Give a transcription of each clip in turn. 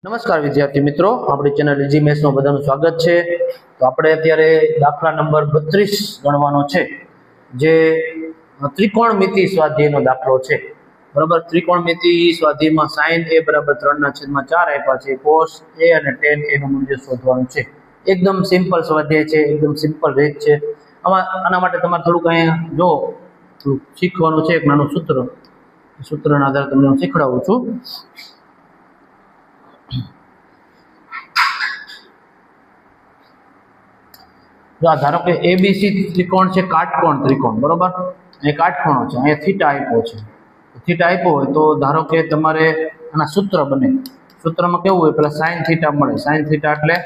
નમસ્કાર વિદ્યાર્થી મિત્રો, આપણી ચેનલ ઇઝી મેથ્સમાં બધાનું સ્વાગત છે। તો આપણે અત્યારે દાખલા નંબર 32 ગણવાનો છે, જે ત્રિકોણમિતિ સ્વાધ્યાયનો દાખલો છે। બરાબર, ત્રિકોણમિતિ સ્વાધ્યાયમાં sin a બરાબર 3/4 આપ્યા છે, cos a અને tan a નું મૂલ્ય શોધવાનું છે। એકદમ સિમ્પલ સ્વાધ્યાય છે, એકદમ સિમ્પલ રીત છે। આના માટે તમારે થોડુંક અહીંયા જો શીખવાનું છે, એક નાનું સૂત્રના આધારે તમને હું શીખડાવું છું। ધારો કે એબીસી ત્રિકોણ છે, કાટકોણ ત્રિકોણ, બરોબર। એ કાટખૂણો છે, અહીંયા થીટા આપ્યો છે। થીટા આપ્યો હોય તો ધારો કે તમારે આના સૂત્ર બને। સૂત્રમાં કેવું હોય, પેલા સાઈન થીટા મળે। સાઈન થીટા એટલે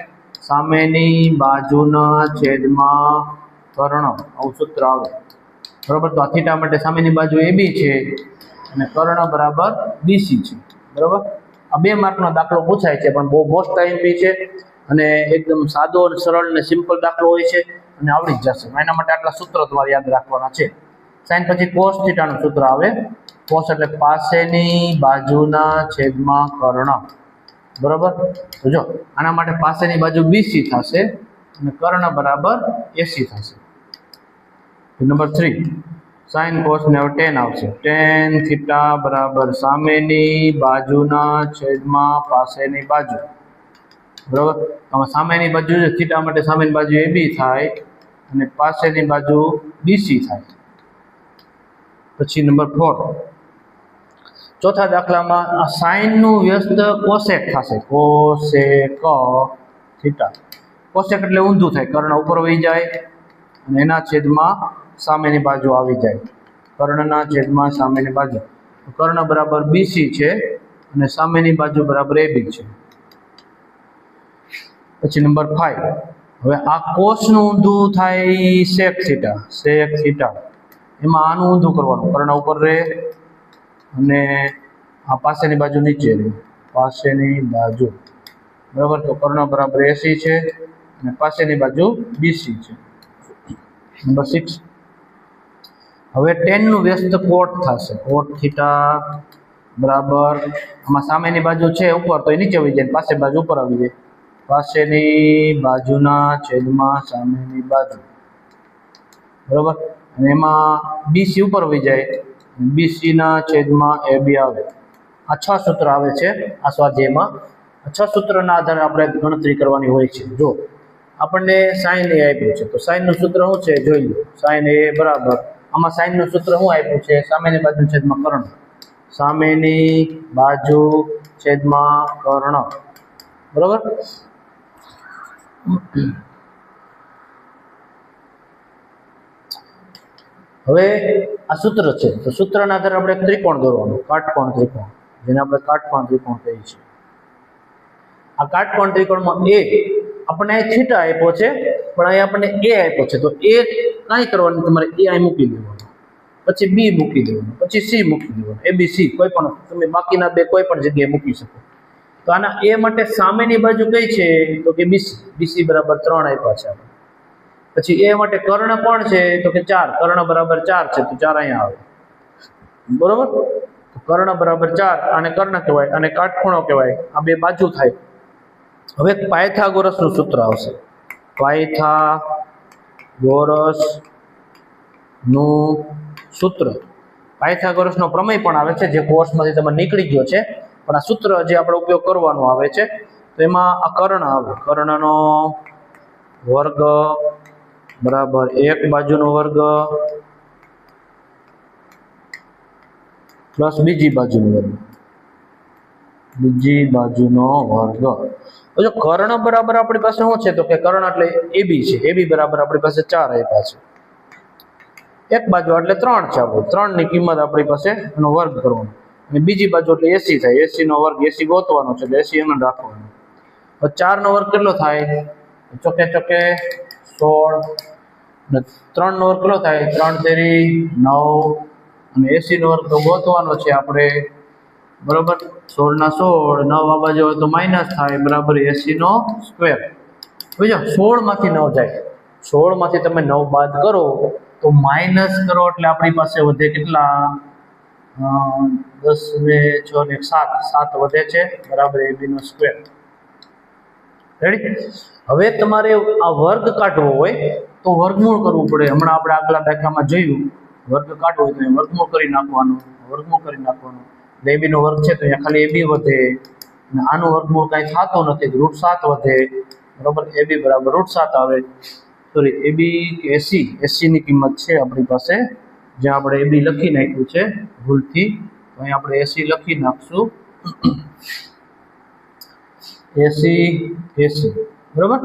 સામેની બાજુના છેદમાં કર્ણ, આવું સૂત્ર આવે, બરોબર। તો આ થીટા માટે સામેની બાજુ એબી છે અને કર્ણ બરાબર બીસી છે, બરોબર। આ 2 માર્કનો દાખલો પૂછાય છે, પણ બહુ મોસ્ટ ટાઈમથી છે અને એકદમ સાદો અને સરળ અને સિમ્પલ દાખલો હોય છે અને આવડી જ જશે। એના માટે આટલા સૂત્રો તમારે યાદ રાખવાના છે। સાઈન પછી કોસ થીટાનું સૂત્ર આવે। કોસ એટલે પાસેની બાજુના છેદમાં કર્ણ, બરોબર। તો જો આના માટે પાસેની બાજુ બીસી થશે અને કર્ણ બરાબર એસી થશે। નંબર 3 સાઈન કોસ ને હવે tan આવશે। tan થીટા બરાબર સામેની બાજુના છેદમાં પાસેની બાજુ, બરાબર। આમાં સામેની બાજુ થીટા માટે સામેની બાજુ એબી થાય અને પાસેની બાજુ બીસી થાય। પછી નંબર 4 ચોથા દાખલામાં આ સાઈન નું વ્યસ્ત કોસેક થશે। કોસેક થીટા, કોસેક એટલે ઊંધું થાય, કર્ણ ઉપર વહી જાય અને એના છેદમાં સામેની બાજુ આવી જાય। કર્ણના છેદમાં સામેની બાજુ, કર્ણ બરાબર બીસી છે અને સામેની બાજુ બરાબર એબી છે। પછી નંબર 5 હવે આ કોસ નું ઊંધું થાય સેક થીટા। સેક થીટા એમાં આનું ઊંધું કરવાનું, કર્ણ ઉપર રહે અને આ પાસેની બાજુ નીચે રહે, પાસેની બાજુ, બરાબર। તો કર્ણ બરાબર એસી છે અને પાસેની બાજુ બીસી છે। નંબર 6 હવે tan નું વ્યસ્ત કોટ થશે। કોટ થીટા બરાબર આમાં સામેની બાજુ છે ઉપર, તો એ નીચે આવી જાય, પાસે બાજુ ઉપર આવી જાય, પાસેની બાજુના છેદમાં સામેની બાજુ, બરાબર। અને એમાં બીસી ઉપર આવી જાય, બીસી ના છેદમાં એબી આવે। આ 6 સૂત્ર આવે છે આ સ્વાધ્યાયમાં। આ 6 સૂત્રના આધારે આપણે ગણતરી કરવાની હોય છે। જો આપણને સાઈન એ આપ્યું છે, તો સાઈન નું સૂત્ર શું છે જોઈ લો। સાઈન એ બરાબર આમાં સાઈન નું સૂત્ર શું આપ્યું છે, સામેની બાજુ છેદમાં કર્ણ, સામેની બાજુ છેદમાં કર્ણ, બરાબર। હવે આ સૂત્ર છે, તો સૂત્રના આધારે આપણે ત્રિકોણ દોરવાનું, કાટકોણ ત્રિકોણ, જેને આપણે કાટકોણ ત્રિકોણ કહીએ છીએ। આ કાટકોણ ત્રિકોણમાં એ આપણને થીટા આપ્યો છે, પણ અહીં આપણને એ આપ્યો છે, તો એ કાંઈ કરવાનું, તમારે એ અહીં મૂકી દેવાનું, પછી બી મૂકી દેવાનું, પછી સી મૂકી દેવાનું, એબીસી કોઈ પણ તમે બાકીના 2 કોઈ પણ જગ્યાએ મૂકી શકો। તો આના એ માટે સામેની બાજુ કઈ છે, તો કે બીસી। બીસી બરાબર 3 આપ્યા છે આપણે। પછી એ માટે કર્ણ કોણ છે, તો કે 4, કર્ણ બરાબર 4 છે, તો 4 અહીંયા આવે, બરોબર। તો કર્ણ બરાબર 4, આને કર્ણ કહેવાય અને કાટખૂણો કહેવાય, આ 2 બાજુ થાય। હવે પાયથાગોરસ નું સૂત્ર આવશે। પાયથાગોરસ નું સૂત્ર, પાયથાગોરસ નો પ્રમેય પણ આવે છે, જે કોર્સમાંથી તમે નીકળી ગયો છે, પણ આ સૂત્ર જે આપણે ઉપયોગ કરવાનો આવે છે। તો એમાં આ કર્ણ આવે, કર્ણનો વર્ગ બરાબર એક બાજુનો વર્ગ પ્લસ બીજી બાજુનો વર્ગ, બીજી બાજુનો વર્ગ। તો જો કર્ણ બરાબર આપણી પાસે શું છે, તો કે કર્ણ એટલે એબી છે, એબી બરાબર આપણી પાસે 4 આપ્યા છે, એક બાજુ એટલે 3 છે, આપણે 3 ની કિંમત આપણી પાસે એનો વર્ગ કરવાનો, અને બીજી બાજુ એટલે એસી થાય, એસી નો વર્ગ, એસી ગોતવાનો છે, એટલે એસી એનો રાખવાનો। તો 4 નો વર્ગ કેટલો થાય, ચોકે ચોકે 16, અને 3 નો વર્ગ કેટલો થાય, 3 તેરી 9, અને એસી નો વર્ગ તો ગોતવાનો છે આપણે, બરોબર। 16 ના 16, 9 આ બાજુ હોય તો માઇનસ થાય, બરાબર એસી નો સ્ક્વેર। હવે જો 16 માંથી 9 જાય, 16 માંથી તમે 9 બાદ કરો તો માઇનસ કરો, એટલે આપણી પાસે વધે કેટલા, 10 ને 6 ને 7 7 વધે છે બરાબર AB નો સ્ક્વેર. રેડી. હવે તમારે આ વર્ગ કાઢવો હોય તો વર્ગમૂળ કરવું પડે. હમણાં આપણે આગલા દાખલામાં જોયું વર્ગ કાઢવો હોય તો વર્ગમૂળ કરી નાખવાનું. AB નો વર્ગ છે તો અહીંયા ખાલી AB વધે અને આનું વર્ગમૂળ કાંઈ થતું નથી તો √7 વધે બરાબર. AB બરાબર √7 આવે. સોરી AB કે AC ની કિંમત છે આપણી પાસે, જ્યાં આપણે AB લખી નાખ્યું છે ભૂલથી, તો અહીં આપણે AC લખી નાખશું. AC બરાબર.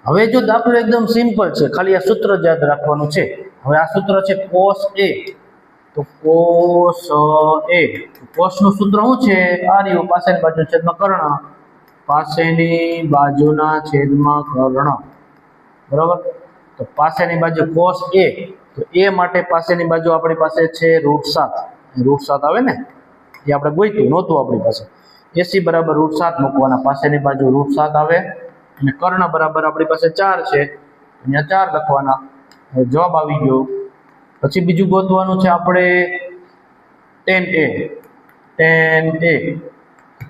હવે જો દાખલો એકદમ સિમ્પલ છે, ખાલી આ સૂત્ર જ યાદ રાખવાનું છે. હવે આ સૂત્ર છે cos A, તો cos A, cos નું સૂત્ર શું છે? આ રહ્યું પાસેની બાજુ છેદમાં કર્ણ, પાસેની બાજુના છેદમાં કર્ણ બરાબર. તો પાસેની બાજુ cos A, તો A માટે પાસેની બાજુ આપણી પાસે છે √7 આવે ને, એ આપણે ગોઈતું નહોતું આપણી પાસે. AC બરાબર √7 મૂકવાના, પાસેની બાજુ √7 આવે અને કર્ણ બરાબર આપણી પાસે 4 છે, અહીંયા 4 લખવાના. જવાબ આવી ગયો. પછી બીજું ગોતવાનું છે આપણે tan A.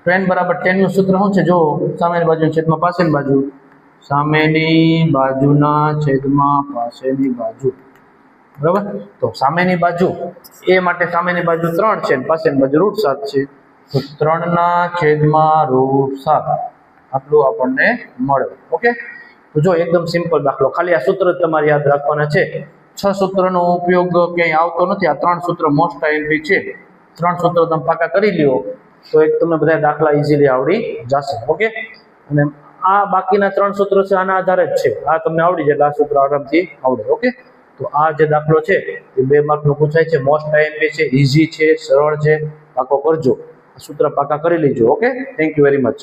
tan બરાબર tan નું સૂત્ર શું છે? જો સામેની બાજુ છેદમાં પાસેની બાજુ, સામેની બાજુના છેદમાં પાસેની બાજુ બરાબર. તો સામેની બાજુ A માટે સામેની બાજુ 3 છે, પાસેની બાજુ √7 છે, તો 3 ના છેદમાં √7 આટલું આપણને મળે. ઓકે. તો જો એકદમ સિમ્પલ દાખલો, ખાલી આ સૂત્ર તમારે યાદ રાખવાના છે. 6 સૂત્રનો ઉપયોગ ક્યાંય આવતો નથી. આ 3 સૂત્ર મોસ્ટ આઈએમપી છે. 3 સૂત્ર તમે પાકા કરી લ્યો તો એક તમને બધા દાખલા ઇઝીલી આવડી જશે. ઓકે. અને આ બાકીના 3 સૂત્રો છે આના આધારે જ છે. આ તમને આવડી જાય, આ સૂત્ર આરામથી આવડે. ઓકે. તો આ જે દાખલો છે એ 2 માર્કનો પૂછાય છે, મોસ્ટ આઈએમપી છે, ઇઝી છે, સરળ છે, પાકો કરજો. સૂત્ર પાકા કરી લેજો. Okay. Thank you very much.